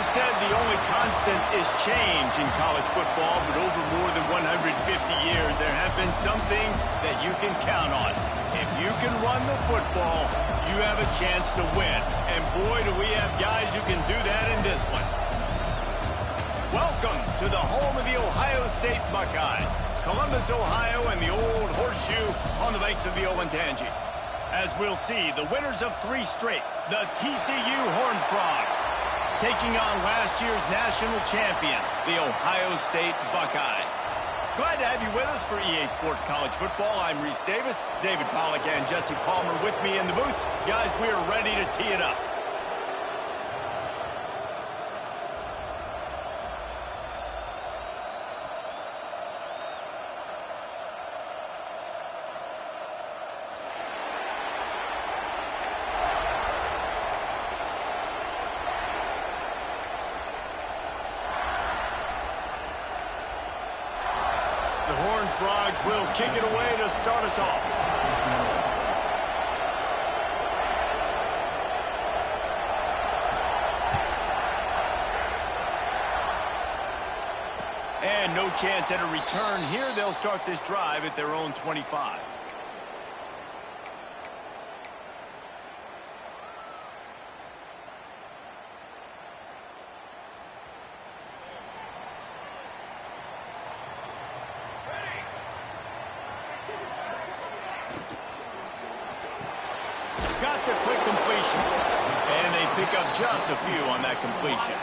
always said the only constant is change in college football, but over more than 150 years, there have been some things that you can count on. If you can run the football, you have a chance to win. And boy, do we have guys who can do that in this one. Welcome to the home of the Ohio State Buckeyes, Columbus, Ohio, and the old horseshoe on the banks of the 1st&10. As we'll see, the winners of 3 straight, the TCU Horned Frogs, taking on last year's national champions, the Ohio State Buckeyes. Glad to have you with us for EA Sports College Football. I'm Reese Davis, David Pollack, and Jesse Palmer with me in the booth. Guys, we are ready to tee it up. The Horned Frogs will kick it away to start us off. And no chance at a return here. They'll start this drive at their own 25. Got the quick completion. And they pick up just a few on that completion.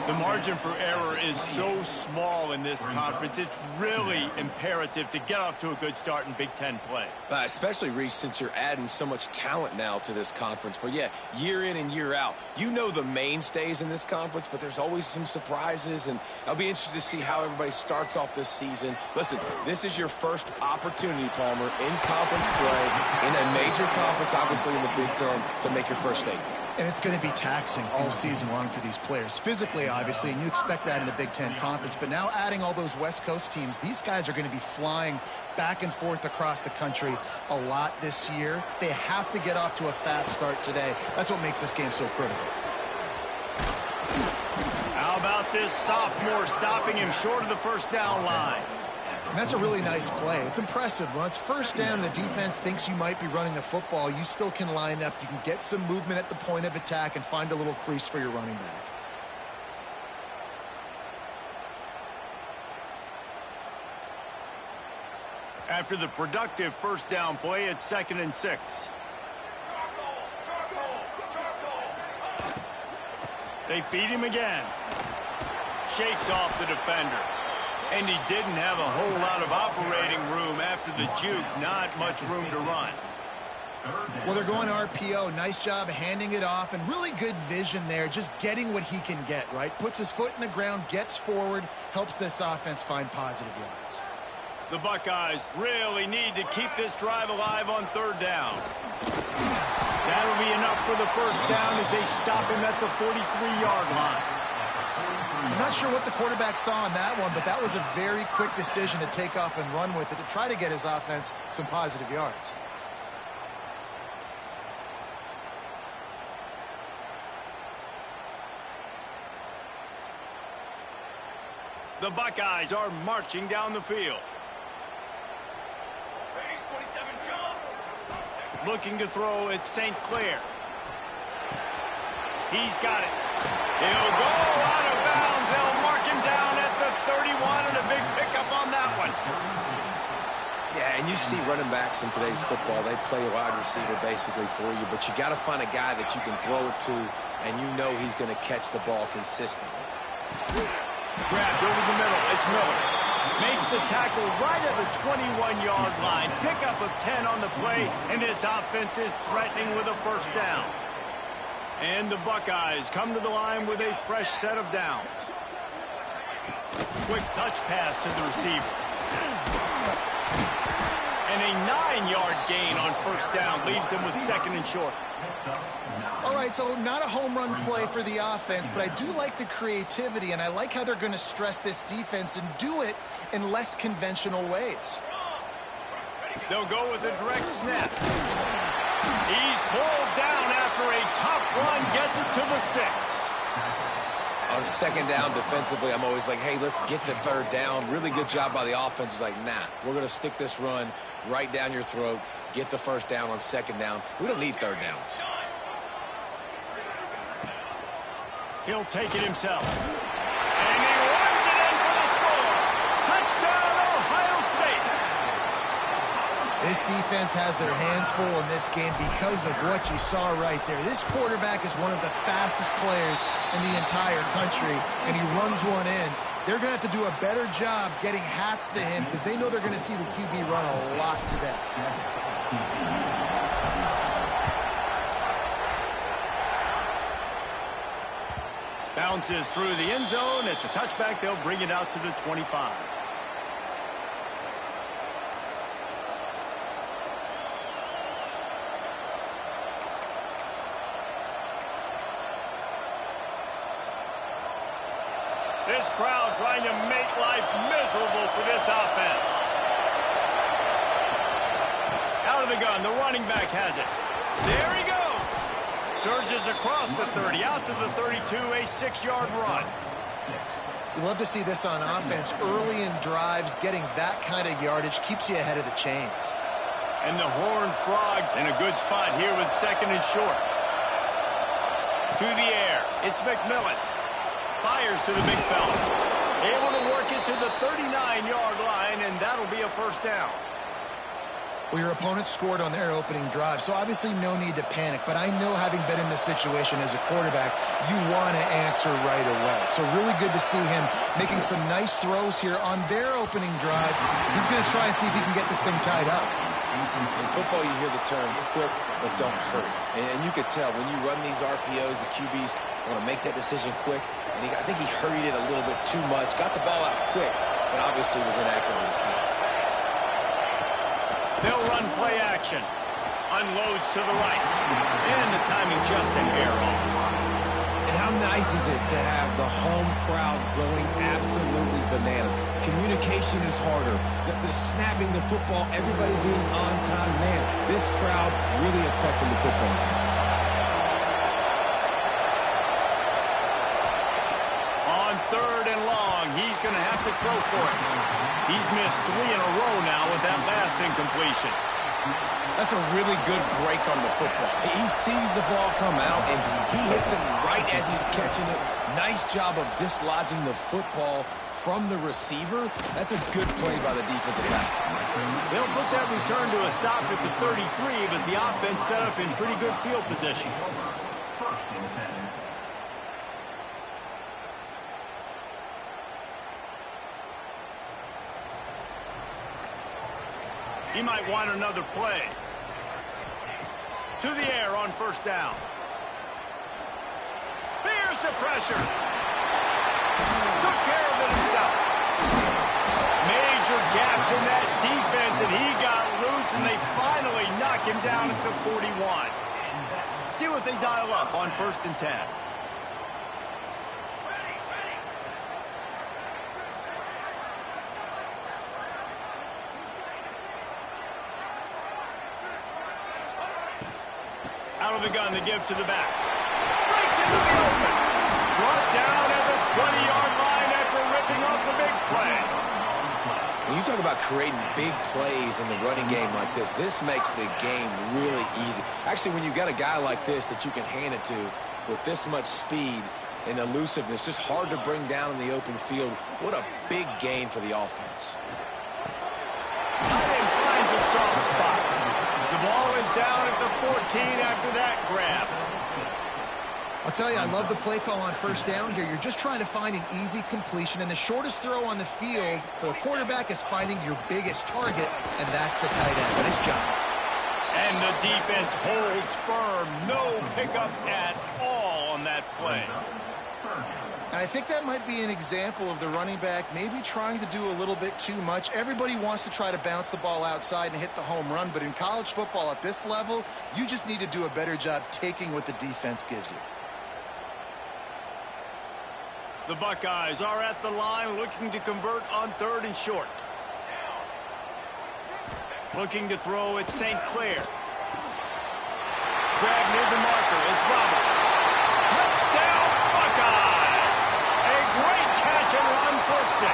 The margin for error is so small in this conference. It's really imperative to get off to a good start in Big Ten play. Especially, Reese, since you're adding so much talent now to this conference. But, yeah, year in and year out, you know the mainstays in this conference, but there's always some surprises, and I'll be interested to see how everybody starts off this season. Listen, this is your first opportunity, Palmer, in conference play, in a major conference, obviously in the Big Ten, to make your first statement. And it's going to be taxing all season long for these players. Physically, obviously, and you expect that in the Big Ten Conference. But now adding all those West Coast teams, these guys are going to be flying back and forth across the country a lot this year. They have to get off to a fast start today. That's what makes this game so critical. How about this sophomore stopping him short of the first down line? And that's a really nice play. It's impressive. When it's first down, the defense thinks you might be running the football. You still can line up. You can get some movement at the point of attack and find a little crease for your running back. After the productive first down play, it's 2nd and 6. They feed him again. Shakes off the defender. And he didn't have a whole lot of operating room after the juke. Not much room to run. Well, they're going RPO. Nice job handing it off, and really good vision there, just getting what he can get, right? Puts his foot in the ground, gets forward, helps this offense find positive yards. The Buckeyes really need to keep this drive alive on 3rd down. That'll be enough for the first down as they stop him at the 43-yard line. I'm not sure what the quarterback saw on that one, but that was a very quick decision to take off and run with it to try to get his offense some positive yards. The Buckeyes are marching down the field. Looking to throw at St. Clair. He's got it. He'll go out of bounds. They'll mark him down at the 31, and a big pickup on that one. Yeah, and you see running backs in today's football, they play wide receiver basically for you, but you got to find a guy that you can throw it to, and you know he's going to catch the ball consistently. Grabbed over the middle. It's Miller. Makes the tackle right at the 21-yard line. Pickup of 10 on the play, and this offense is threatening with a first down. And the Buckeyes come to the line with a fresh set of downs. Quick touch pass to the receiver. And a 9-yard gain on first down leaves them with 2nd and short. All right, so not a home run play for the offense, but I do like the creativity, and I like how they're going to stress this defense and do it in less conventional ways. They'll go with a direct snap. He's pulled down after a tough run, gets it to the 6. on second down defensively, I'm always like, hey, let's get to third down. Really good job by the offense. It's like, nah, we're going to stick this run right down your throat, get the first down on second down. We don't need third downs. He'll take it himself. And he runs it in for the score. Touchdown, Ohio State. This defense has their hands full in this game because of what you saw right there. This quarterback is one of the fastest players in the entire country, and he runs one in. They're going to have to do a better job getting hats to him because they know they're going to see the QB run a lot today. Bounces through the end zone. It's a touchback. They'll bring it out to the 25. This crowd trying to make life miserable for this offense. Out of the gun, the running back has it. There he goes. Surges across the 30, out to the 32, a 6-yard run. You love to see this on offense. Early in drives, getting that kind of yardage keeps you ahead of the chains. And the Horned Frogs in a good spot here with second and short. To the air, it's McMillan. Fires to the big fella. Able to work it to the 39-yard line, and that'll be a first down. Well, your opponent scored on their opening drive, so obviously no need to panic. But I know, having been in this situation as a quarterback, you want to answer right away. So really good to see him making some nice throws here on their opening drive. He's going to try and see if he can get this thing tied up. In football, you hear the term quick, but don't hurry. And you could tell when you run these RPOs, the QBs want to make that decision quick. And I think he hurried it a little bit too much, got the ball out quick, but obviously was inaccurate with his pass. They'll run play action. Unloads to the right. And the timing just a hair off. And how nice is it to have the home crowd going absolutely bananas? Communication is harder. The snapping the football, everybody being on time. Man, this crowd really affecting the football game. On third and long, he's going to have to throw for it. He's missed 3 in a row now with that last incompletion. That's a really good break on the football. He sees the ball come out, and he hits it right as he's catching it. Nice job of dislodging the football from the receiver. That's a good play by the defensive back. They'll put that return to a stop at the 33, but the offense set up in pretty good field position. He might want another play. To the air on first down. There's the pressure. Took care of it himself. Major gaps in that defense, and he got loose, and they finally knock him down at the 41. See what they dial up on 1st and 10. Out of the gun to give to the back. Breaks into the open. Brought down at the 20-yard line after ripping off the big play. When you talk about creating big plays in the running game like this makes the game really easy. Actually, when you've got a guy like this that you can hand it to with this much speed and elusiveness, just hard to bring down in the open field, what a big gain for the offense. Tight end finds a soft spot. The ball is down at the 14 after that grab. I'll tell you, I love the play call on first down here. You're just trying to find an easy completion, and the shortest throw on the field for a quarterback is finding your biggest target, and that's the tight end. Nice job. And the defense holds firm. No pickup at all on that play. And I think that might be an example of the running back maybe trying to do a little bit too much. Everybody wants to try to bounce the ball outside and hit the home run, but in college football at this level, you just need to do a better job taking what the defense gives you. The Buckeyes are at the line looking to convert on third and short. Looking to throw at St. Clair. Grab near the marker is Roberts. Touchdown Buckeyes! for 6.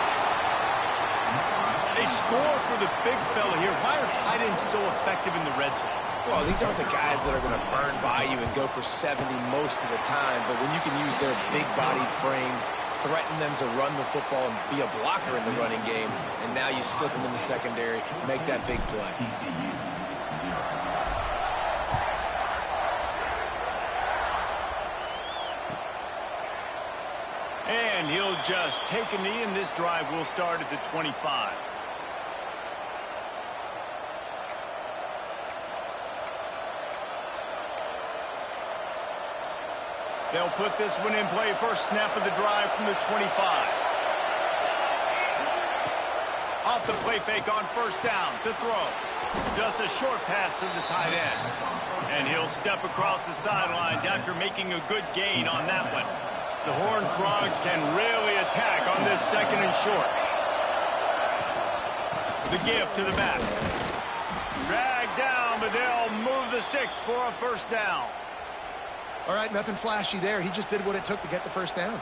They score for the big fella here. Why are tight ends so effective in the red zone? Well, these aren't the guys that are going to burn by you and go for 70 most of the time, but when you can use their big-bodied frames, threaten them to run the football and be a blocker in the running game, and now you slip them in the secondary, make that big play. And he'll just take a knee, and this drive will start at the 25. They'll put this one in play. First snap of the drive from the 25. Off the play fake on first down to throw. Just a short pass to the tight end. And he'll step across the sidelines after making a good gain on that one. The Horned Frogs can really attack on this second and short. The give to the back. Dragged down, but they'll move the sticks for a first down. All right, nothing flashy there. He just did what it took to get the first down.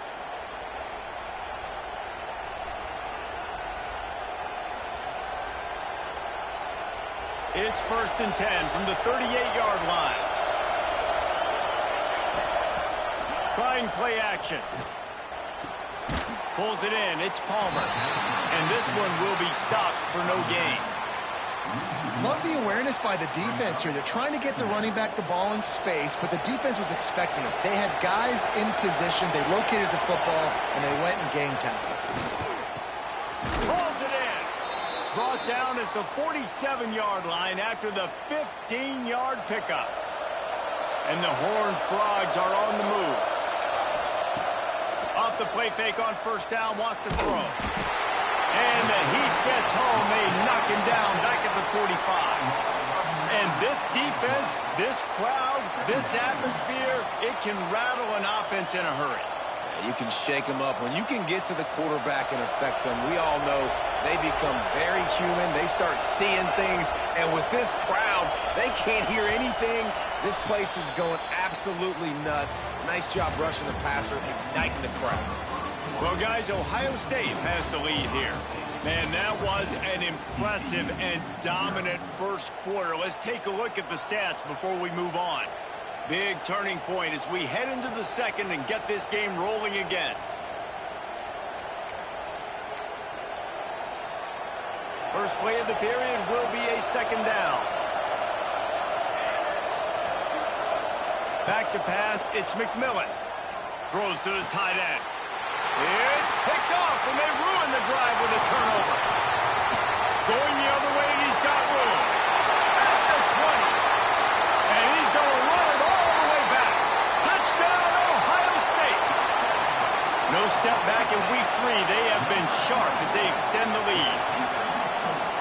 It's 1st and 10 from the 38-yard line. Trying play action. Pulls it in. It's Palmer. And this one will be stopped for no gain. Love the awareness by the defense here. They're trying to get the running back the ball in space, but the defense was expecting it. They had guys in position. They located the football, and they went and gang tackled. Pulls it in. Brought down at the 47-yard line after the 15-yard pickup. And the Horned Frogs are on the move. Off the play fake on first down, wants to throw. And the heat gets home. They knock him down back at the 45. And this defense, this crowd, this atmosphere, it can rattle an offense in a hurry. You can shake them up. When you can get to the quarterback and affect them, we all know they become very human. They start seeing things. And with this crowd, they can't hear anything. This place is going absolutely nuts. Nice job rushing the passer, igniting the crowd. Well, guys, Ohio State has the lead here. Man, that was an impressive and dominant first quarter. Let's take a look at the stats before we move on. Big turning point as we head into the second and get this game rolling again. First play of the period will be a second down. Back to pass, it's McMillan. Throws to the tight end. It's picked off, and they ruin the drive with a turnover. Going the other way, and he's got room. At the 20. And he's going to run it all the way back. Touchdown, Ohio State. No step back in week 3. They have been sharp as they extend the lead.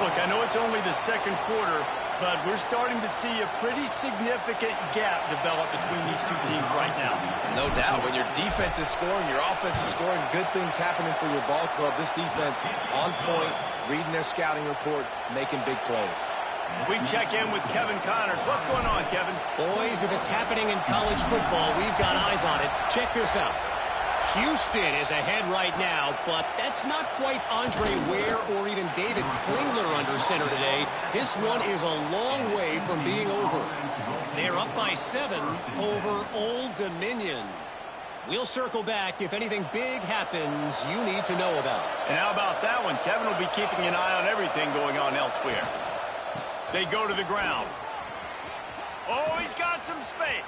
Look, I know it's only the second quarter, but we're starting to see a pretty significant gap develop between these two teams right now. No doubt. When your defense is scoring, your offense is scoring, good things happening for your ball club. This defense on point, reading their scouting report, making big plays. We check in with Kevin Connors. What's going on, Kevin? Boys, if it's happening in college football, we've got eyes on it. Check this out. Houston is ahead right now, but that's not quite Andre Ware or even David Klingler under center today. This one is a long way from being over. They're up by 7 over Old Dominion. We'll circle back if anything big happens you need to know about. And how about that one? Kevin will be keeping an eye on everything going on elsewhere. They go to the ground. Oh, he's got some space.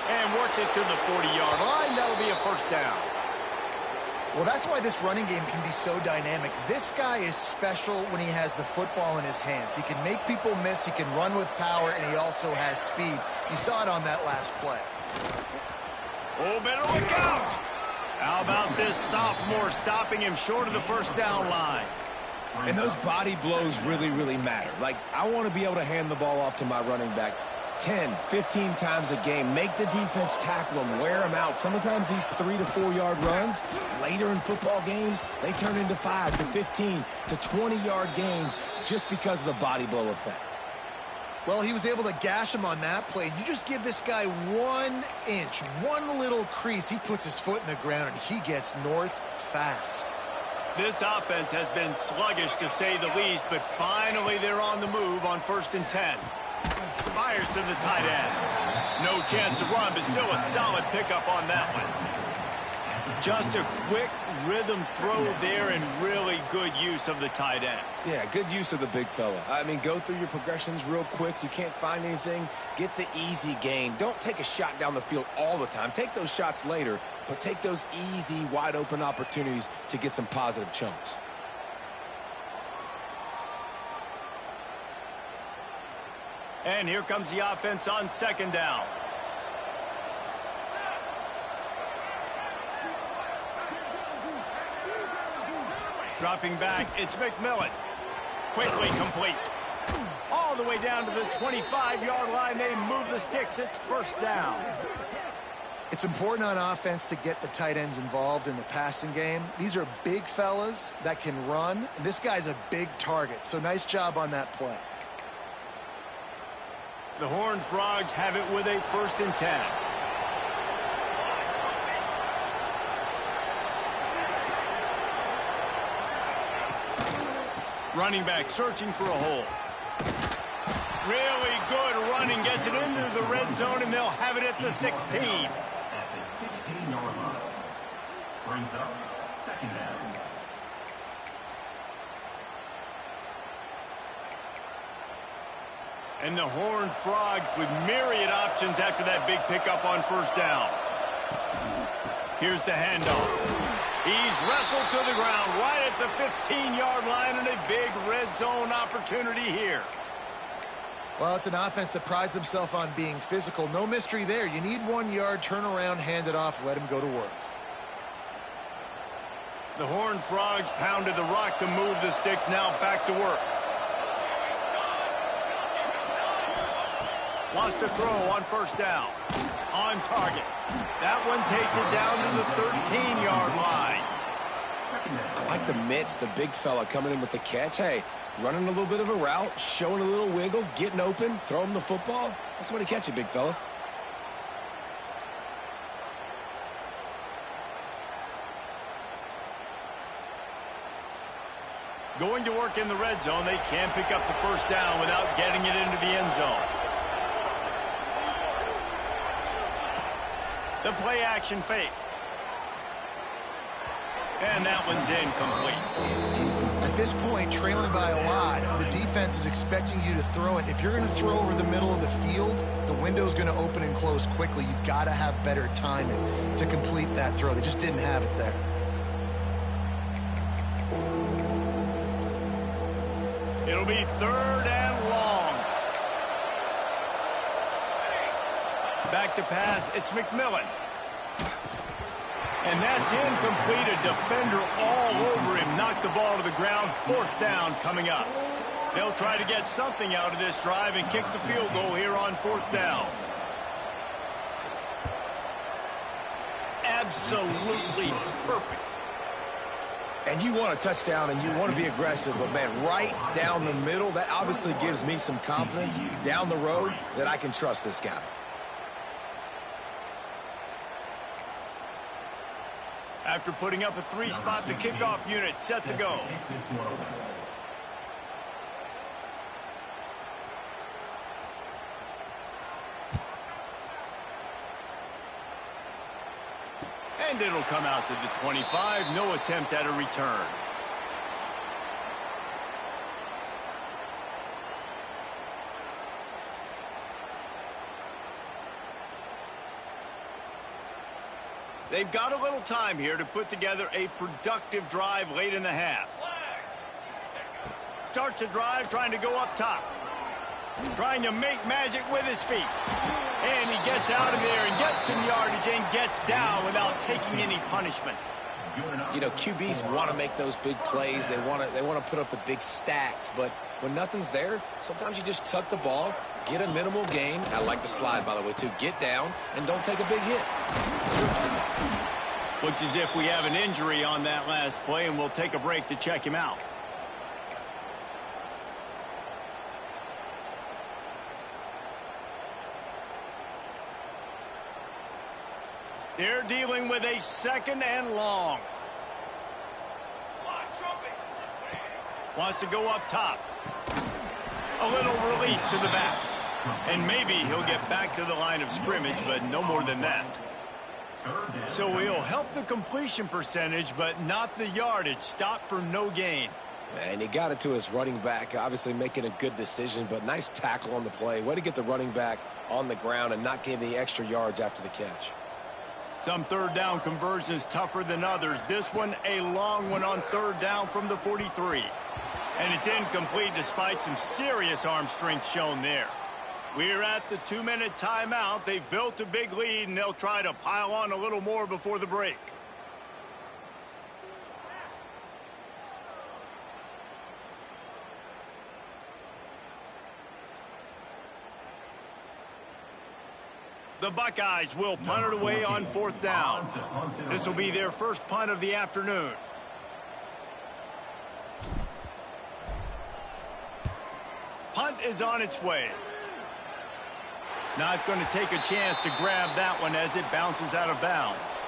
And works it to the 40-yard line. That'll be a first down. Well, that's why this running game can be so dynamic. This guy is special when he has the football in his hands. He can make people miss, he can run with power, and he also has speed. You saw it on that last play. Oh, better look out. How about this sophomore stopping him short of the first down line? And those body blows really, really matter. Like, I want to be able to hand the ball off to my running back 10, 15 times a game. Make the defense tackle them, wear them out. Sometimes these 3 to 4 yard runs, later in football games, they turn into 5 to 15 to 20 yard gains just because of the body blow effect. Well, he was able to gash him on that play. You just give this guy 1 inch, one little crease. He puts his foot in the ground, and he gets north fast. This offense has been sluggish, to say the least, but finally they're on the move on 1st and 10. Fires to the tight end. No chance to run, but still a solid pickup on that one. Just a quick rhythm throw there and really good use of the tight end. Yeah, good use of the big fella. I mean, go through your progressions real quick. You can't find anything. Get the easy gain. Don't take a shot down the field all the time. Take those shots later, but take those easy, wide-open opportunities to get some positive chunks. And here comes the offense on 2nd down. Dropping back, it's McMillan. Quickly complete. All the way down to the 25-yard line. They move the sticks. It's 1st down. It's important on offense to get the tight ends involved in the passing game. These are big fellas that can run. And this guy's a big target, so nice job on that play. The Horned Frogs have it with a 1st and 10. Running back searching for a hole. Really good running. Gets it into the red zone, and they'll have it at the 16. At the 16-yard line. Brings up 2nd down. And the Horned Frogs with myriad options after that big pickup on 1st down. Here's the handoff. He's wrestled to the ground right at the 15-yard line, and a big red zone opportunity here. Well, it's an offense that prides themselves on being physical. No mystery there. You need 1 yard, turn around, hand it off, let him go to work. The Horned Frogs pounded the rock to move the sticks. Now back to work. Lost a throw on 1st down. On target. That one takes it down to the 13-yard line. I like the mitts, the big fella coming in with the catch. Hey, running a little bit of a route, showing a little wiggle, getting open, throw him the football. That's when he catch it, big fella. Going to work in the red zone. They can't pick up the 1st down without getting it into the end zone. The play action fake. And that one's incomplete. At this point, trailing by a lot, the defense is expecting you to throw it. If you're going to throw over the middle of the field, the window's going to open and close quickly. You've got to have better timing to complete that throw. They just didn't have it there. It'll be 3rd and long. Back to pass, it's McMillan. And that's incomplete. A defender all over him. Knocked the ball to the ground. 4th down coming up. They'll try to get something out of this drive and kick the field goal here on 4th down. Absolutely perfect. And you want a touchdown and you want to be aggressive, but man, right down the middle, that obviously gives me some confidence down the road that I can trust this guy. After putting up a 3-spot, the kickoff unit set to go. And it'll come out to the 25. No attempt at a return. They've got a little time here to put together a productive drive late in the half. Starts a drive trying to go up top. Trying to make magic with his feet. And he gets out of there and gets some yardage and gets down without taking any punishment. You know, QBs want to make those big plays. They want to put up the big stats. But when nothing's there, sometimes you just tuck the ball, get a minimal gain. I like the slide, by the way, too. Get down and don't take a big hit. Looks as if we have an injury on that last play, and we'll take a break to check him out. They're dealing with a 2nd and long. Wants to go up top. A little release to the back. And maybe he'll get back to the line of scrimmage, but no more than that. So he'll help the completion percentage, but not the yardage. Stop for no gain. And he got it to his running back, obviously making a good decision, but nice tackle on the play. Way to get the running back on the ground and not give the extra yards after the catch. Some 3rd down conversions tougher than others. This one a long one on 3rd down from the 43. And it's incomplete despite some serious arm strength shown there. We're at the 2-minute timeout. They've built a big lead, and they'll try to pile on a little more before the break. The Buckeyes will punt it away on 4th down. This will be their first punt of the afternoon. Punt is on its way. Not going to take a chance to grab that one as it bounces out of bounds.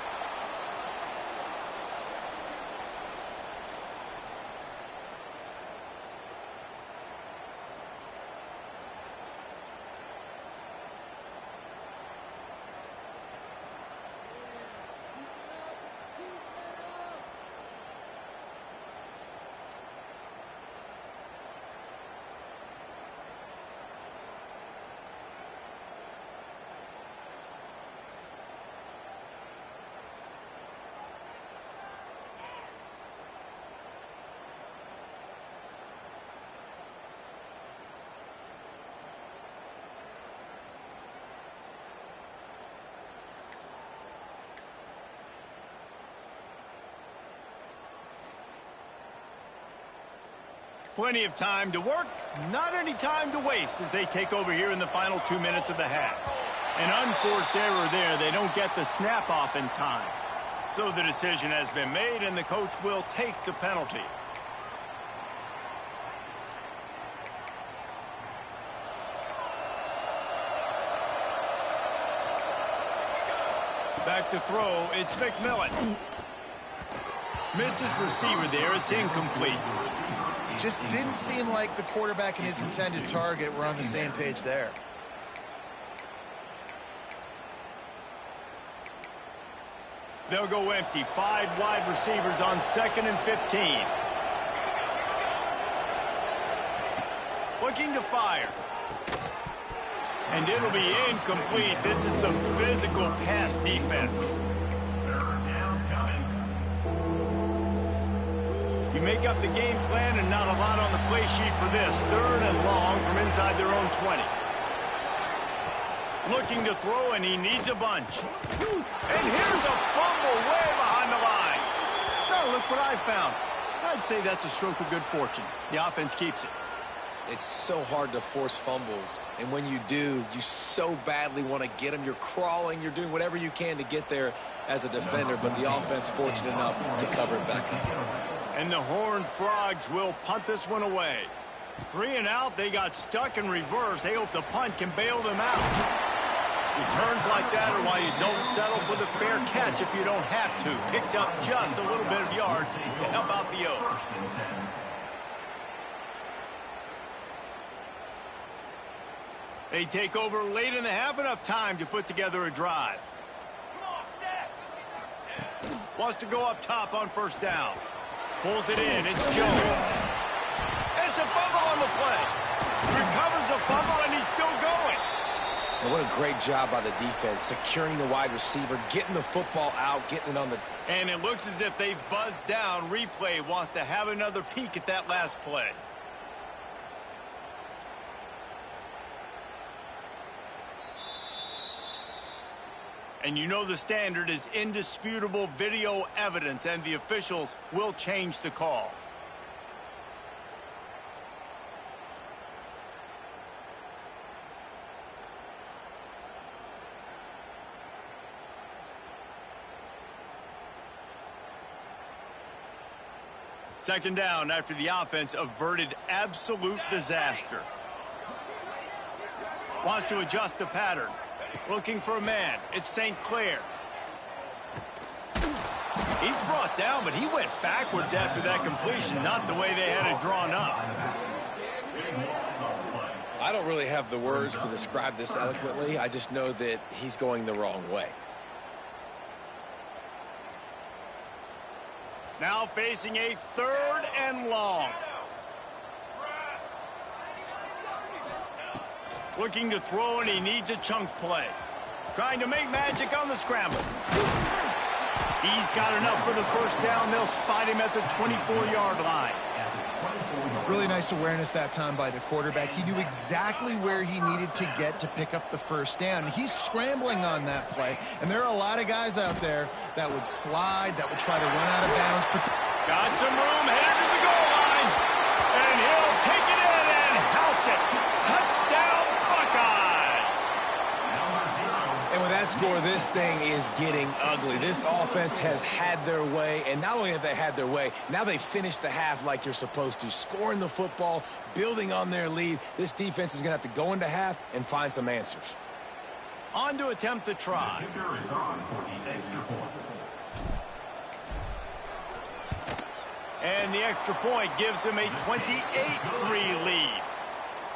Plenty of time to work, not any time to waste as they take over here in the final 2 minutes of the half. An unforced error there. They don't get the snap off in time. So the decision has been made, and the coach will take the penalty. Back to throw, it's McMillan. Missed his receiver there, it's incomplete. Just didn't seem like the quarterback and his intended target were on the same page there. They'll go empty. 5 wide receivers on 2nd and 15. Looking to fire. And it'll be incomplete. This is some physical pass defense. You make up the game plan and not a lot on the play sheet for this. 3rd and long from inside their own 20. Looking to throw, and he needs a bunch. And here's a fumble way behind the line. Now look what I found. I'd say that's a stroke of good fortune. The offense keeps it. It's so hard to force fumbles, and when you do, you so badly want to get them. You're crawling, you're doing whatever you can to get there as a defender, but the offense fortunate enough to cover it back up. And the Horned Frogs will punt this one away. 3 and out, they got stuck in reverse. They hope the punt can bail them out. Returns like that are why you don't settle for the fair catch if you don't have to. Picks up just a little bit of yards to help out the O's. They take over late in the half, enough time to put together a drive. Wants to go up top on 1st down. Pulls it in. It's Jones. It's a fumble on the play. Recovers the fumble, and he's still going. And what a great job by the defense, securing the wide receiver, getting the football out, getting it on the... And it looks as if they've buzzed down. Replay wants to have another peek at that last play. And you know the standard is indisputable video evidence, and the officials will change the call. Second down after the offense averted absolute disaster. Wants to adjust the pattern. Looking for a man. It's St. Clair. He's brought down, but he went backwards after that completion, not the way they had it drawn up. I don't really have the words to describe this eloquently. I just know that he's going the wrong way. Now facing a 3rd and long. Looking to throw, and he needs a chunk play. Trying to make magic on the scramble. He's got enough for the first down. They'll spot him at the 24-yard line. Really nice awareness that time by the quarterback. He knew exactly where he needed to get to pick up the first down. He's scrambling on that play, and there are a lot of guys out there that would slide, that would try to run out of bounds. Got some room, headed to the goal line, and he'll take it in and house it. Touchdown, Buckeyes! And with that score, this thing is getting ugly. This offense has had their way, and not only have they had their way, now they finished the half like you're supposed to, scoring the football, building on their lead. This defense is going to have to go into half and find some answers. On to attempt the try. The kicker is on for the extra point. And the extra point gives him a 28-3 lead.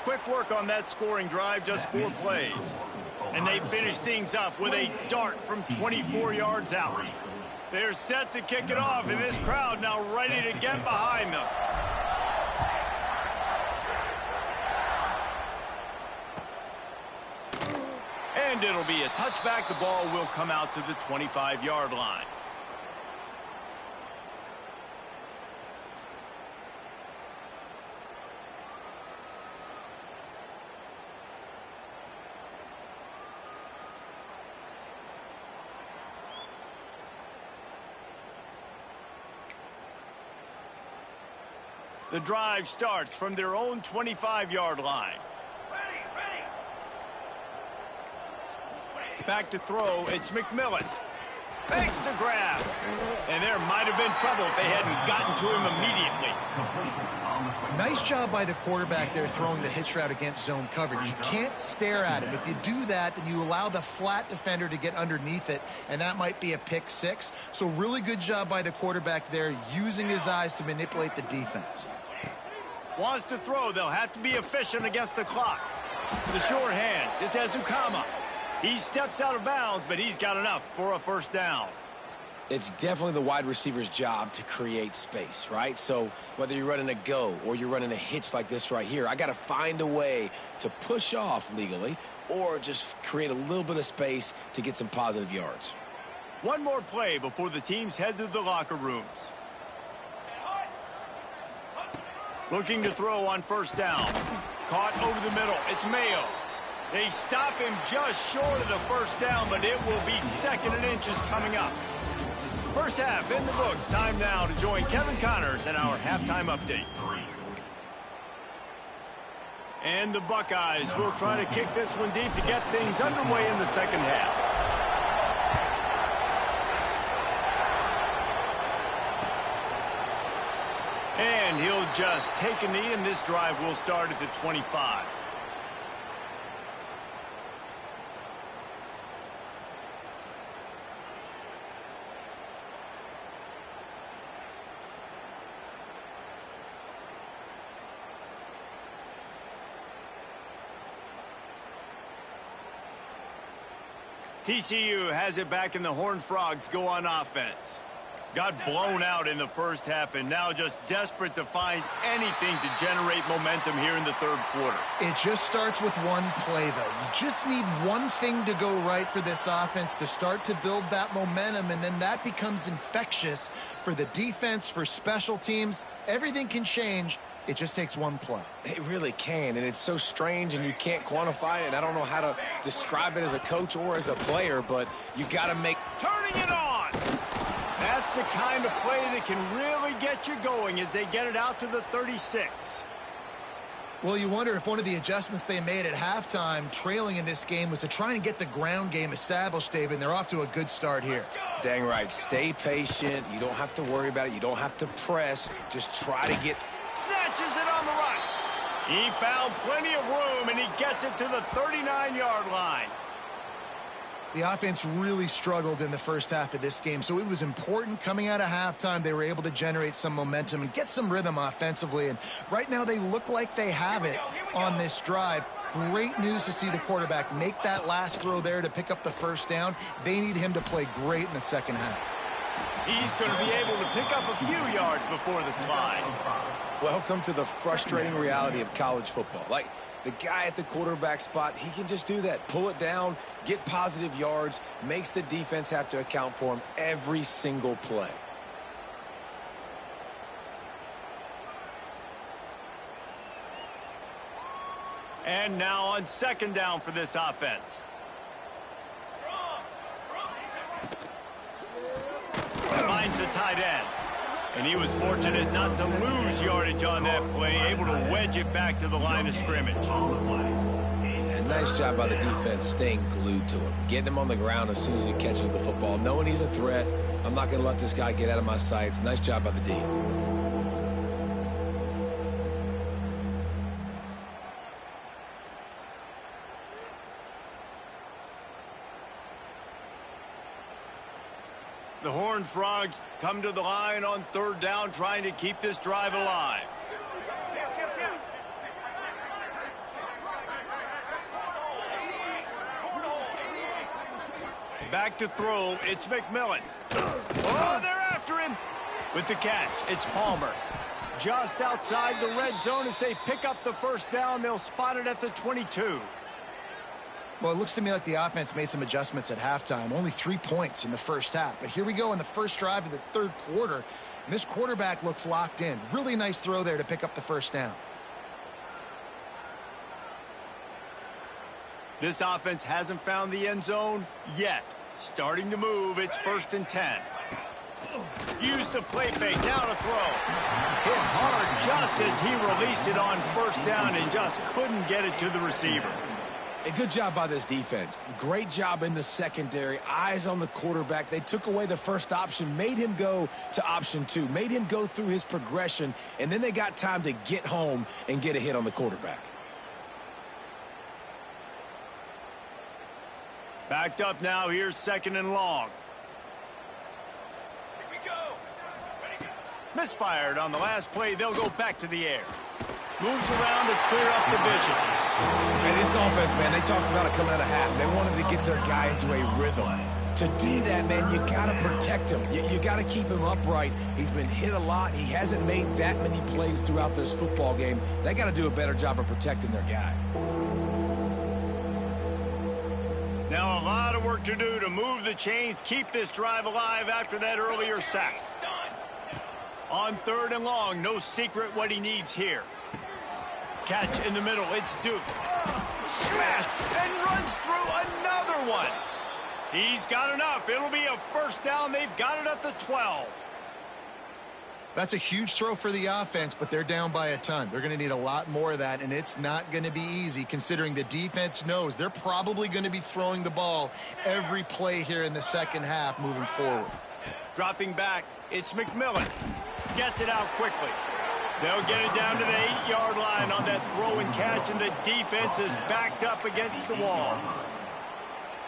Quick work on that scoring drive, just 4 plays. And they finish things up with a dart from 24 yards out. They're set to kick it off, and this crowd now ready to get behind them. And it'll be a touchback. The ball will come out to the 25-yard line. The drive starts from their own 25-yard line. Back to throw, it's McMillan. Thanks to grab. And there might have been trouble if they hadn't gotten to him immediately. Nice job by the quarterback there throwing the hitch route against zone coverage. You can't stare at him. If you do that, then you allow the flat defender to get underneath it, and that might be a pick 6. So really good job by the quarterback there, using his eyes to manipulate the defense. Wants to throw. They'll have to be efficient against the clock. The short hands. It's Ezukama. He steps out of bounds, but he's got enough for a first down. It's definitely the wide receiver's job to create space, right? So whether you're running a go or you're running a hitch like this right here, I got to find a way to push off legally or just create a little bit of space to get some positive yards. One more play before the teams head to the locker rooms. Looking to throw on first down. Caught over the middle. It's Mayo. They stop him just short of the first down, but it will be 2nd and inches coming up. First half in the books. Time now to join Kevin Connors in our halftime update. And the Buckeyes will try to kick this one deep to get things underway in the second half. And he'll just take a knee, and this drive will start at the 25. TCU has it back, and the Horned Frogs go on offense. Got blown out in the first half, and now just desperate to find anything to generate momentum here in the third quarter. It just starts with one play, though. You just need one thing to go right for this offense to start to build that momentum, and then that becomes infectious for the defense, for special teams. Everything can change. It just takes one play. It really can, and it's so strange, and you can't quantify it, and I don't know how to describe it as a coach or as a player, but you got to make... Turning it on! That's the kind of play that can really get you going as they get it out to the 36. Well, you wonder if one of the adjustments they made at halftime, trailing in this game, was to try and get the ground game established, David, and they're off to a good start here. Dang right. Stay patient. You don't have to worry about it. You don't have to press. Just try to get... Snatches it on the run. He found plenty of room, and he gets it to the 39-yard line. The offense really struggled in the first half of this game, so it was important coming out of halftime. They were able to generate some momentum and get some rhythm offensively, and right now they look like they have it on this drive. Great news to see the quarterback make that last throw there to pick up the first down. They need him to play great in the second half. He's going to be able to pick up a few yards before the slide. Welcome to the frustrating reality of college football. Like, the guy at the quarterback spot, he can just do that. Pull it down, get positive yards, makes the defense have to account for him every single play. And now on second down for this offense. Finds the tight end. And he was fortunate not to lose yardage on that play, able to wedge it back to the line of scrimmage. And nice job by the defense staying glued to him, getting him on the ground as soon as he catches the football, knowing he's a threat. I'm not going to let this guy get out of my sights. Nice job by the D. The Horned Frogs come to the line on third down, trying to keep this drive alive. Back to throw, it's McMillan. Oh, they're after him. With the catch, it's Palmer. Just outside the red zone as they pick up the first down. They'll spot it at the 22. Well, it looks to me like the offense made some adjustments at halftime. Only 3 points in the first half. But here we go in the first drive of this third quarter. And this quarterback looks locked in. Really nice throw there to pick up the first down. This offense hasn't found the end zone yet. Starting to move, it's 1st and 10. Use the play fake, now to throw. Hit hard just as he released it on first down and just couldn't get it to the receiver. A good job by this defense. Great job in the secondary. Eyes on the quarterback. They took away the first option, made him go to option 2, made him go through his progression, and then they got time to get home and get a hit on the quarterback. Backed up now, here's second and long. Here we go. Ready, go. Misfired on the last play, they'll go back to the air. Moves around to clear up the vision. And this offense, man, they talked about it coming out of half. They wanted to get their guy into a rhythm. To do that, man, you got to protect him. You got to keep him upright. He's been hit a lot. He hasn't made that many plays throughout this football game. They got to do a better job of protecting their guy. Now a lot of work to do to move the chains, keep this drive alive after that earlier sack. On third and long, no secret what he needs here. Catch in the middle, it's Duke. Smash, and runs through another one. He's got enough. It'll be a first down. They've got it at the 12. That's a huge throw for the offense, but they're down by a ton. They're going to need a lot more of that, and it's not going to be easy considering the defense knows they're probably going to be throwing the ball every play here in the second half moving forward. Dropping back, it's McMillan. Gets it out quickly. They'll get it down to the 8-yard line on that throw and catch, and the defense is backed up against the wall.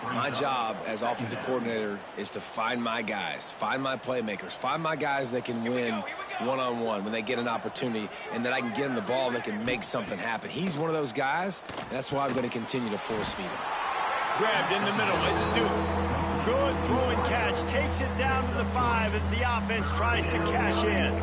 My job as offensive coordinator is to find my guys, find my playmakers, find my guys that can win one-on-one when they get an opportunity, and that I can get them the ball and they can make something happen. He's one of those guys. That's why I'm going to continue to force feed him. Grabbed in the middle, it's Duke. Good throw and catch, takes it down to the 5 as the offense tries to cash in.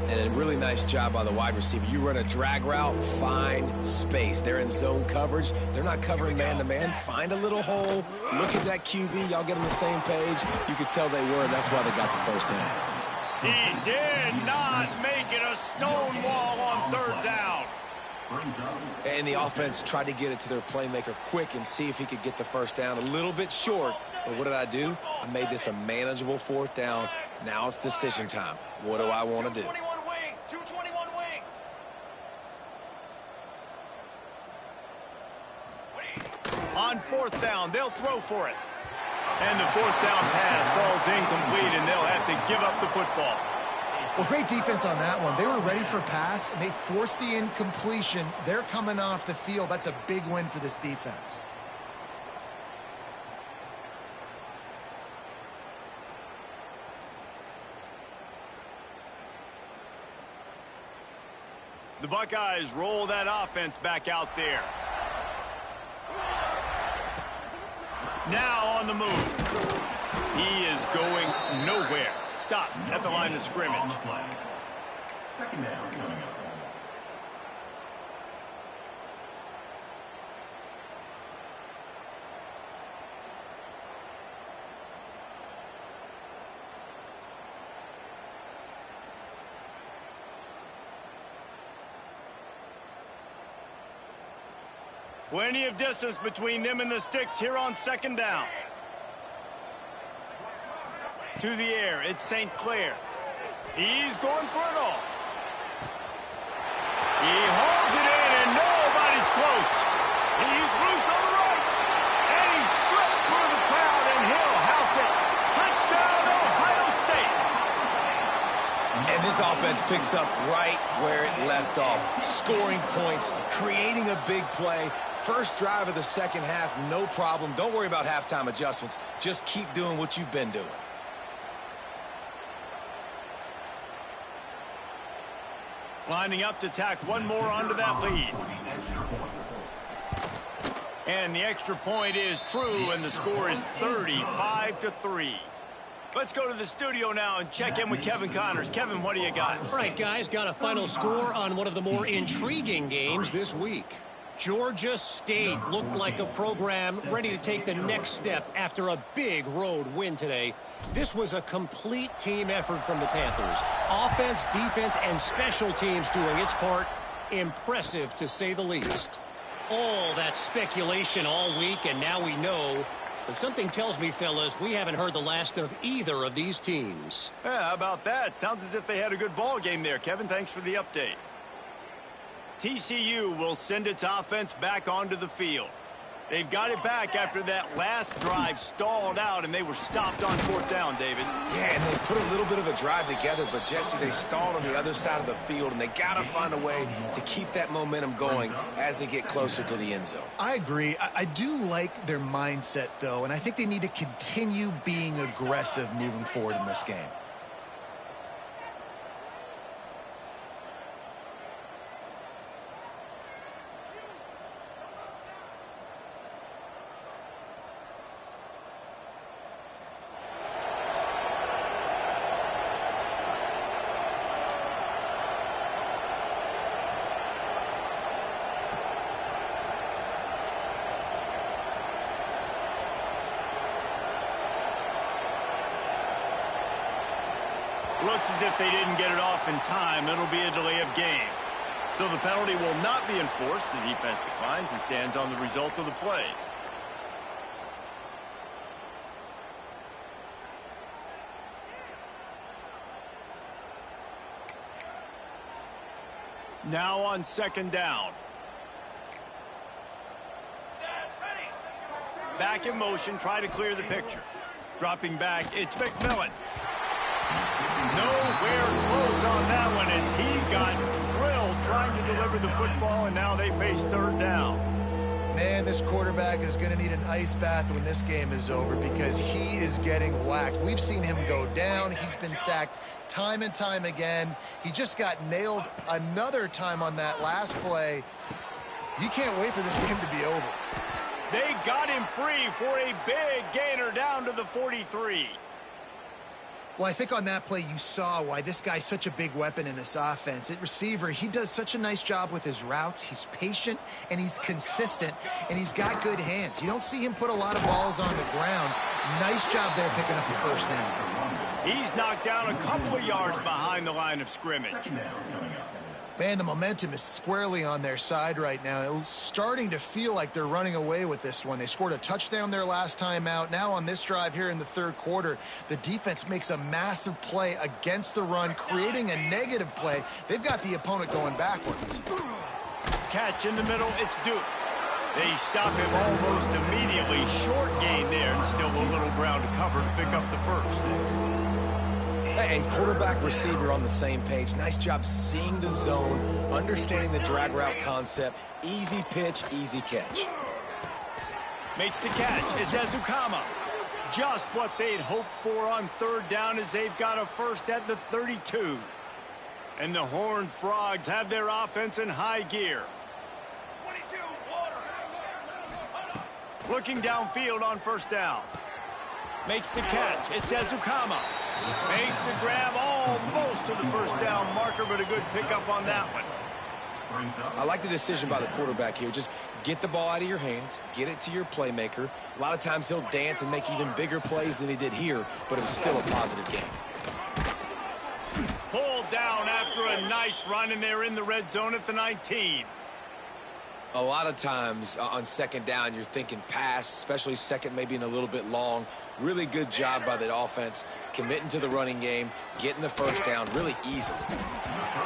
And a really nice job by the wide receiver. You run a drag route, find space. They're in zone coverage. They're not covering man-to-man. Find a little hole. Look at that QB. Y'all get on the same page. You could tell they were, and that's why they got the first down. He did not make it a stone wall on third down. And the offense tried to get it to their playmaker quick and see if he could get the first down. A little bit short. But what did I do? I made this a manageable fourth down. Now it's decision time. What do I want to do? 221 wing. On fourth down, they'll throw for it. And the fourth down pass falls incomplete, and they'll have to give up the football. Well, great defense on that one. They were ready for pass, and they forced the incompletion. They're coming off the field. That's a big win for this defense. The Buckeyes roll that offense back out there. Now on the move. He is going nowhere. Stop at the line of scrimmage. Second down coming up. Plenty of distance between them and the sticks here on second down. To the air, it's St. Clair. He's going for it all. He holds it in, and nobody's close. He's loose on the right. And he slipped through the crowd, and he'll house it. Touchdown, Ohio State. And this offense picks up right where it left off. Scoring points, creating a big play. First drive of the second half, no problem. Don't worry about halftime adjustments. Just keep doing what you've been doing. Lining up to tack one more onto that lead. And the extra point is true, and the score is 35-3. Let's go to the studio now and check in with Kevin Connors. Kevin, what do you got? All right, guys, got a final score on one of the more intriguing games this week. Georgia State looked like a program ready to take the next step after a big road win today. This was a complete team effort from the Panthers. Offense, defense, and special teams doing its part. Impressive, to say the least. All that speculation all week, and now we know. But something tells me, fellas, we haven't heard the last of either of these teams. Yeah, how about that? Sounds as if they had a good ball game there. Kevin, thanks for the update. TCU will send its offense back onto the field. They've got it back after that last drive stalled out, and they were stopped on fourth down, David. Yeah, and they put a little bit of a drive together, but, Jesse, they stalled on the other side of the field, and they got to find a way to keep that momentum going as they get closer to the end zone. I agree. I do like their mindset, though, and I think they need to continue being aggressive moving forward in this game. Looks as if they didn't get it off in time. It'll be a delay of game. So the penalty will not be enforced. The defense declines and stands on the result of the play. Now on second down. Back in motion, try to clear the picture. Dropping back, it's McMillan. Nowhere close on that one as he got drilled trying to deliver the football, and now they face third down. Man, this quarterback is going to need an ice bath when this game is over because he is getting whacked. We've seen him go down. He's been sacked time and time again. He just got nailed another time on that last play. You can't wait for this game to be over. They got him free for a big gainer down to the 43. Well, I think on that play you saw why this guy's such a big weapon in this offense. At receiver, he does such a nice job with his routes. He's patient, and he's consistent, and he's got good hands. You don't see him put a lot of balls on the ground. Nice job there picking up the first down. He's knocked down a couple of yards behind the line of scrimmage. Man, the momentum is squarely on their side right now. It's starting to feel like they're running away with this one. They scored a touchdown their last time out. Now on this drive here in the third quarter, the defense makes a massive play against the run, creating a negative play. They've got the opponent going backwards. Catch in the middle, it's Duke. They stop him almost immediately. Short gain there, and still a little ground to cover to pick up the first. And quarterback receiver on the same page. Nice job seeing the zone, understanding the drag route concept. Easy pitch, easy catch. Makes the catch. It's Ezukama. Just what they'd hoped for on third down as they've got a first at the 32. And the Horned Frogs have their offense in high gear. Looking downfield on first down. Makes the catch. It's Ezukama. Makes the grab almost to the first down marker, but a good pickup on that one. I like the decision by the quarterback here. Just get the ball out of your hands, get it to your playmaker. A lot of times he'll dance and make even bigger plays than he did here, but it was still a positive game. Pulled down after a nice run, and they're in the red zone at the 19. A lot of times on second down, you're thinking pass, especially second maybe in a little bit long. Really good job by the offense, committing to the running game, getting the first down really easily.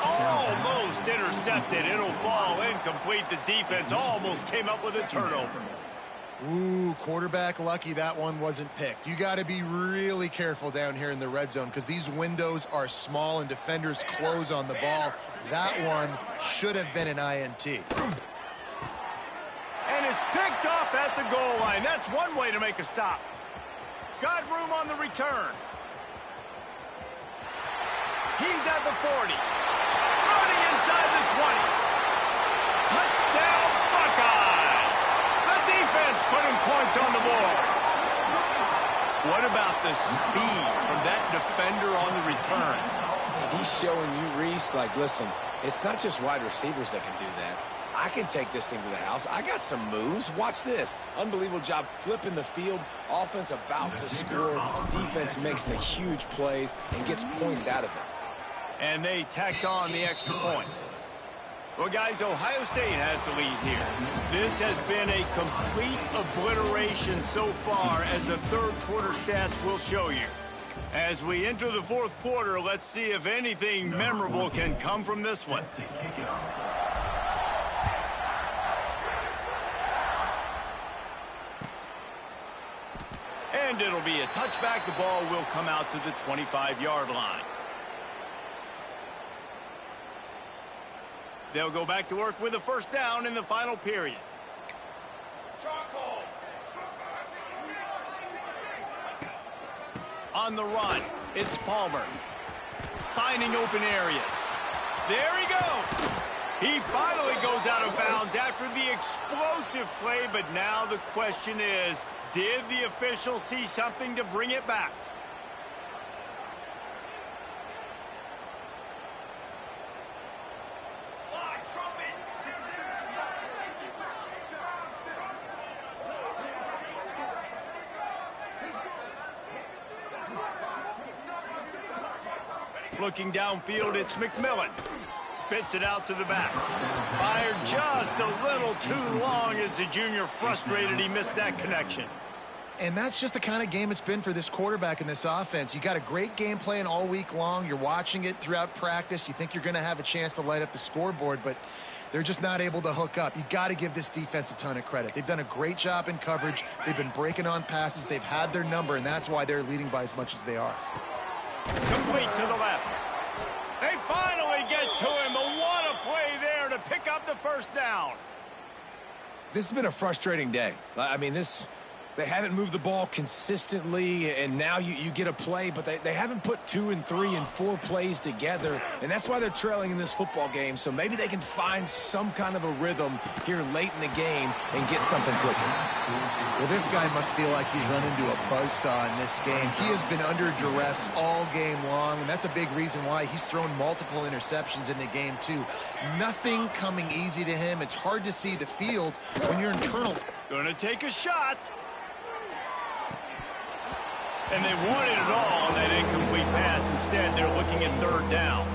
Almost intercepted. It'll fall incomplete. The defense almost came up with a turnover. Ooh, quarterback lucky that one wasn't picked. You got to be really careful down here in the red zone because these windows are small and defenders close on the ball. That one should have been an INT. And it's picked off at the goal line. That's one way to make a stop. Got room on the return. He's at the 40. Running inside the 20. Touchdown, Buckeyes. The defense putting points on the board. What about the speed from that defender on the return? He's showing you, Reese, like, listen, it's not just wide receivers that can do that. I can take this thing to the house. I got some moves. Watch this. Unbelievable job flipping the field. Offense about to score. Defense makes the huge plays and gets points out of it. And they tacked on the extra point. Well, guys, Ohio State has the lead here. This has been a complete obliteration so far, as the third quarter stats will show you. As we enter the fourth quarter, let's see if anything memorable can come from this one. And it'll be a touchback. The ball will come out to the 25-yard line. They'll go back to work with a first down in the final period. On the run, it's Palmer. Finding open areas. There he goes. He finally goes out of bounds after the explosive play, but now the question is, did the official see something to bring it back? Looking downfield, it's McMillan. Spits it out to the back. Fired just a little too long as the junior frustrated. He missed that connection. And that's just the kind of game it's been for this quarterback in this offense. You got a great game plan all week long. You're watching it throughout practice. You think you're going to have a chance to light up the scoreboard, but they're just not able to hook up. You got to give this defense a ton of credit. They've done a great job in coverage. They've been breaking on passes. They've had their number, and that's why they're leading by as much as they are. Complete to the left. They finally get to him, but what a play there to pick up the first down. This has been a frustrating day. I mean, they haven't moved the ball consistently, and now you get a play, but they haven't put 2 and 3 and 4 plays together, and that's why they're trailing in this football game. So maybe they can find some kind of a rhythm here late in the game and get something cooking. Well, this guy must feel like he's run into a buzzsaw in this game. He has been under duress all game long, and that's a big reason why he's thrown multiple interceptions in the game, too. Nothing coming easy to him. It's hard to see the field when you're internal. Gonna take a shot. And they wanted it all on that incomplete pass. Instead, they're looking at third down.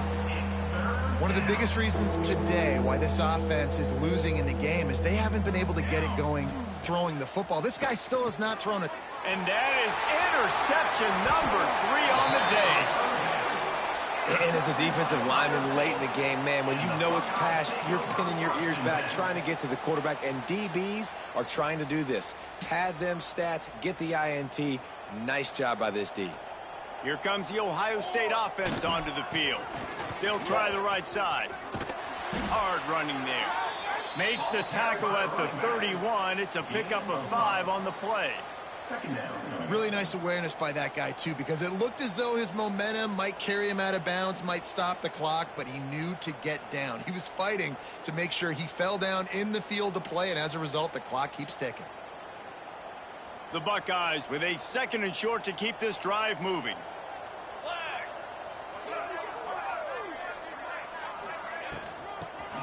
One of the biggest reasons today why this offense is losing in the game is they haven't been able to get it going throwing the football. This guy still has not thrown it. And that is interception number 3 on the day. And as a defensive lineman late in the game, man, when you know it's pass, you're pinning your ears back, trying to get to the quarterback, and DBs are trying to do this. Pad them stats, get the INT. Nice job by this D. Here comes the Ohio State offense onto the field. They'll try the right side. Hard running there. Makes the tackle at the 31. It's a pickup of 5 on the play. Second down. Really nice awareness by that guy, too, because it looked as though his momentum might carry him out of bounds, might stop the clock, but he knew to get down. He was fighting to make sure he fell down in the field to play, and as a result, the clock keeps ticking. The Buckeyes with a 2nd and short to keep this drive moving.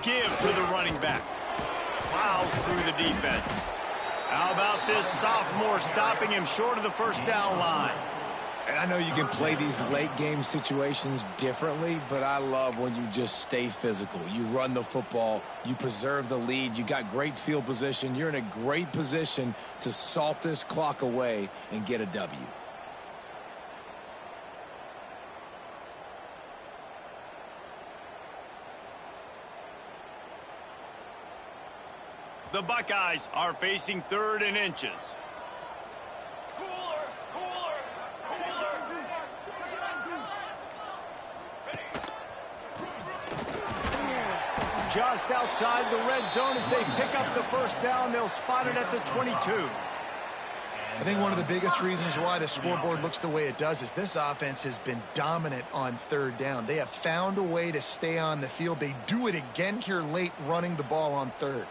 Give to the running back. Plows through the defense. How about this sophomore stopping him short of the 1st down line? And I know you can play these late game situations differently, but I love when you just stay physical. You run the football, you preserve the lead, you got great field position, you're in a great position to salt this clock away and get a W. The Buckeyes are facing 3rd and inches. Just outside the red zone as they pick up the 1st down. They'll spot it at the 22. I think one of the biggest reasons why the scoreboard looks the way it does is this offense has been dominant on 3rd down. They have found a way to stay on the field. They do it again here late, running the ball on 3rd.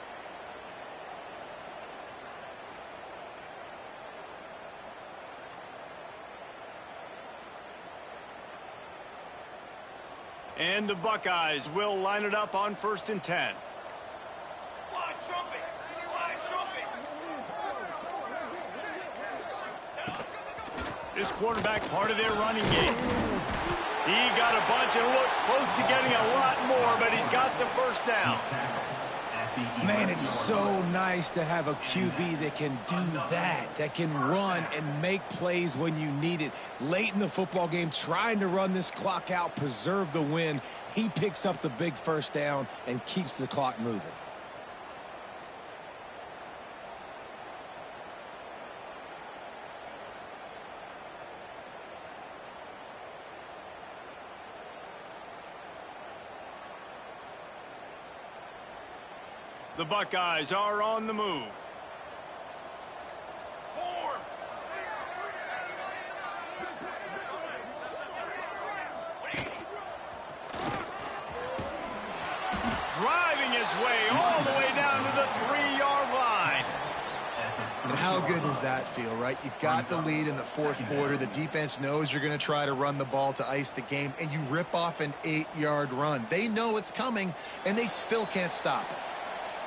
And the Buckeyes will line it up on 1st and 10. This quarterback part of their running game. He got a bunch and looked close to getting a lot more, but he's got the 1st down. Man, it's so nice to have a QB that can do that can run and make plays when you need it. Late in the football game, trying to run this clock out, preserve the win. He picks up the big 1st down and keeps the clock moving. The Buckeyes are on the move. Driving his way all the way down to the 3-yard line. And how good does that feel, right? You've got the lead in the 4th quarter. The defense knows you're going to try to run the ball to ice the game, and you rip off an 8-yard run. They know it's coming, and they still can't stop it.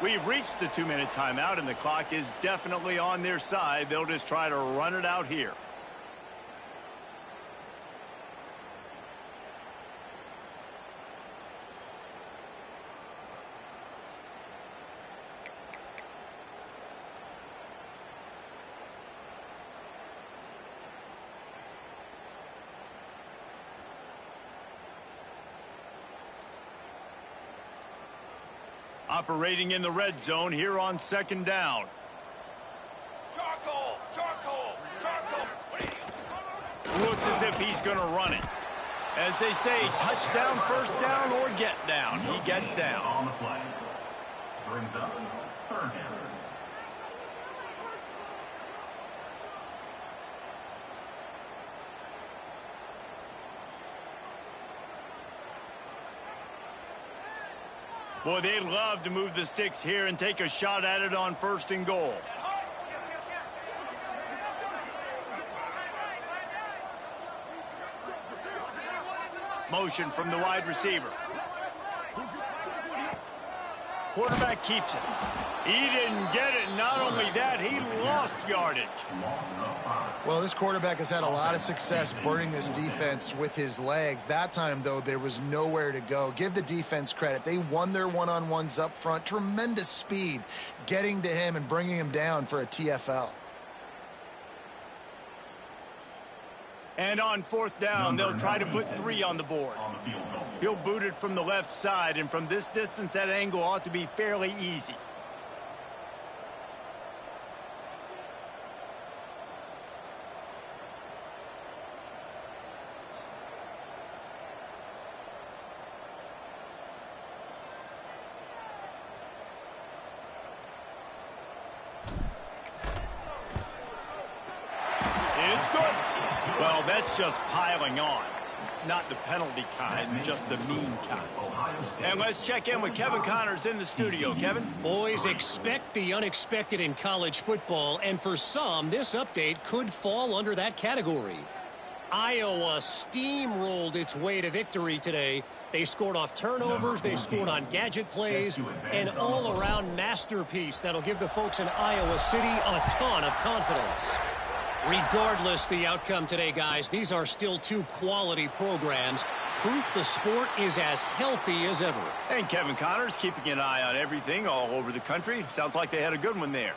We've reached the 2-minute timeout, and the clock is definitely on their side. They'll just try to run it out here. Operating in the red zone here on 2nd down. Charcoal! Charcoal! Charcoal! Looks as if he's going to run it. As they say, touchdown, 1st down, or get down. He gets down. On the play. Brings up 3rd down. Boy, they'd love to move the sticks here and take a shot at it on 1st and goal. Motion from the wide receiver. Quarterback keeps it. He didn't get it. Not only that, he lost yardage. Well, this quarterback has had a lot of success burning this defense with his legs. That time, though, there was nowhere to go. Give the defense credit. They won their one-on-ones up front. Tremendous speed getting to him and bringing him down for a TFL. And on 4th down, they'll try to put 3 on the board. He'll boot it from the left side, and from this distance, that angle ought to be fairly easy. That's just piling on. Not the penalty kind, just the mean kind. And let's check in with Kevin Connors in the studio. Kevin? Boys, expect the unexpected in college football, and for some, this update could fall under that category. Iowa steamrolled its way to victory today. They scored off turnovers, they scored on gadget plays, an all-around masterpiece that'll give the folks in Iowa City a ton of confidence. Regardless the outcome today, guys, these are still two quality programs. Proof the sport is as healthy as ever. And Kevin Connors keeping an eye on everything all over the country. Sounds like they had a good one there.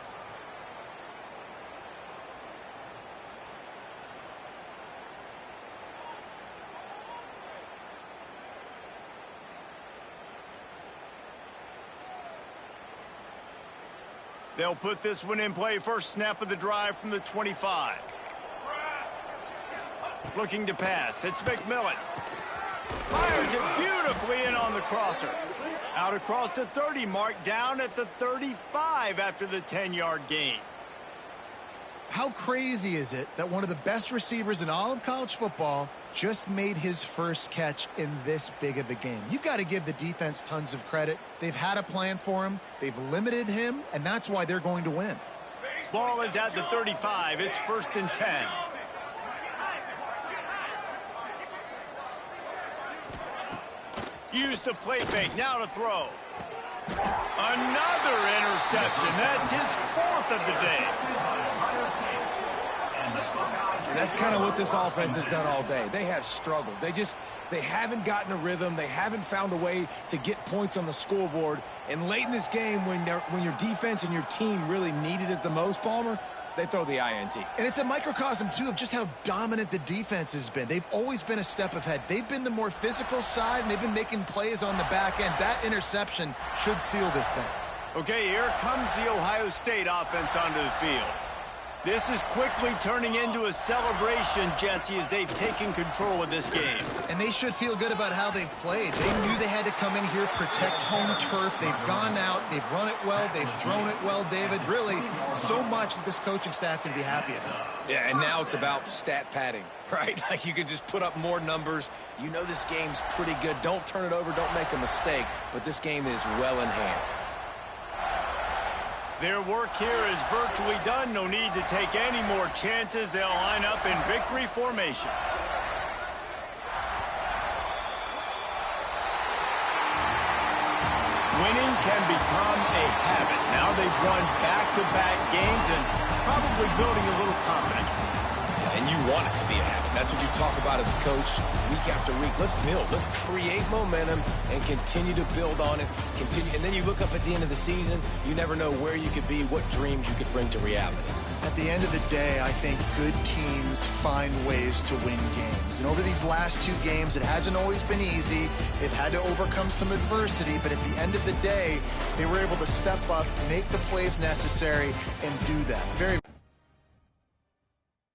They'll put this one in play. First snap of the drive from the 25. Looking to pass. It's McMillan. Fires it beautifully in on the crosser. Out across the 30 mark, down at the 35 after the 10-yard gain. How crazy is it that one of the best receivers in all of college football just made his first catch in this big of a game? You've got to give the defense tons of credit. They've had a plan for him. They've limited him, and that's why they're going to win. Ball is at the 35. It's 1st and 10. Use the play fake. Now to throw. Another interception. That's his fourth of the day. That's kind of what this offense has done all day. They have struggled. They haven't gotten a rhythm. They haven't found a way to get points on the scoreboard. And late in this game, when your defense and your team really needed it the most, Palmer, they throw the INT. And it's a microcosm, too, of just how dominant the defense has been. They've always been a step ahead. They've been the more physical side, and they've been making plays on the back end. That interception should seal this thing. Okay, here comes the Ohio State offense onto the field. This is quickly turning into a celebration, Jesse, as they've taken control of this game. And they should feel good about how they've played. They knew they had to come in here, protect home turf. They've gone out, they've run it well, they've thrown it well, David. Really, so much that this coaching staff can be happy about. Yeah, and now it's about stat padding, right? Like you could just put up more numbers. You know this game's pretty good. Don't turn it over, don't make a mistake. But this game is well in hand. Their work here is virtually done. No need to take any more chances. They'll line up in victory formation. Winning can become a habit. Now they've won back-to-back games and probably building a little confidence. And you want it to be a habit. That's what you talk about as a coach week after week. Let's build. Let's create momentum and continue to build on it. And then you look up at the end of the season, you never know where you could be, what dreams you could bring to reality. At the end of the day, I think good teams find ways to win games. And over these last two games, it hasn't always been easy. They've had to overcome some adversity, but at the end of the day, they were able to step up, make the plays necessary, and do that. Very